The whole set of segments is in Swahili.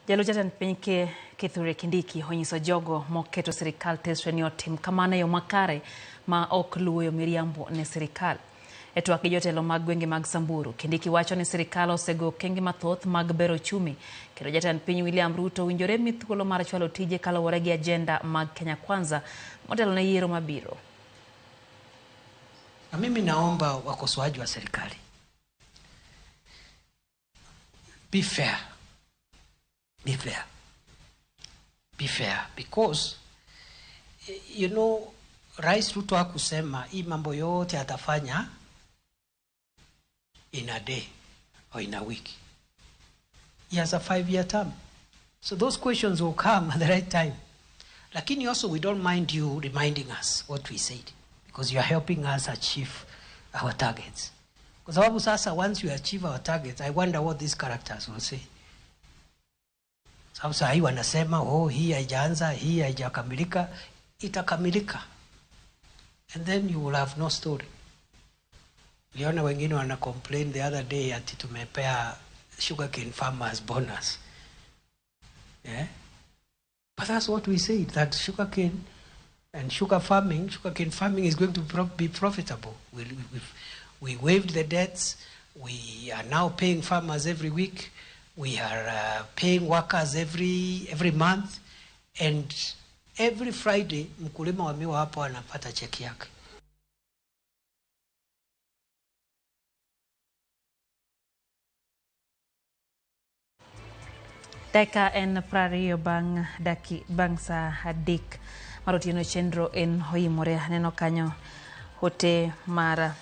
Jalojatan piny KINDIKI onyiso jogo moketo sirikal tesre ni otim kamano yo makare ma ok luwo miriambo ne sirikal. E twak gi jotelo mag gwenge mag Samburu, KINDIKI wacho ni sirikal osego okenge mathoth mag bero chumi. Kendo jatend piny William Ruto winjore mi thuolo mar chwalo tije kaluwore gi ajenda mag Kenya Kwanza motelo ne yiero mabiro. Na mimi naomba wakosoaji wa serikali, be fair. Be fair. Be fair. Because, you know, Rais Ruto hakusema hii mambo yote atafanya in a day or in a week. He has a 5-year term. So those questions will come at the right time. Lakini also we don't mind you reminding us what we said, because you are helping us achieve our targets. Kwa sababu sasa once we achieve our targets, I wonder what these characters will say. Sababu saa hii wanasema, hii haijaanza, hii haijakamilika, itakamilika. And then you will have no story. Liona wengine wana complain the other day ati tumepea sugarcane farmers bonus. Yeah? But that's what we said, that sugarcane and sugarcane farming is going to be profitable. We waived the debts. We are now paying farmers every week. We are paying workers every month, and every Friday mkulima wa miwa hapo anapata cheki yake. Teka en prario bang sa adik marotieno chenro en hoimore neno kanyo hote mara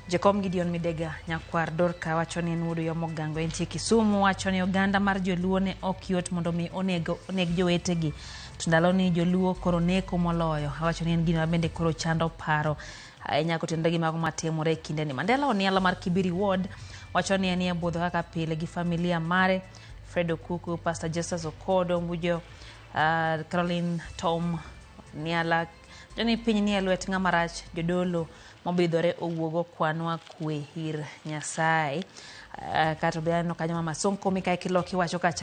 Jakom Gideon Midega nyakwar Dorka wacho ni en wuodo yo mogango entie Kisumu. Wacho ni oganda mar joluo ne ok yot mondo mi oneg jowetegi. Tundalo ni joluo koro neko moloyo. Wacho ni en gino bende koro chando paro ahinya kotendegi mago matimore kinde ni. Mandela Oniala mar Kibiri Ward wacho ni enie budho kaka pile gi familia mare, Fredo Kuku, Pastor Jesus Okodo, Mbujo, Caroline Tom Niala. Joni piny ni lwet ng'ama rach jodolo mobidhore owuogo kwanwa kwe hir Nyasaye. Kato beano kanyo Mama Sonko Mikae Kiloki wacho kacha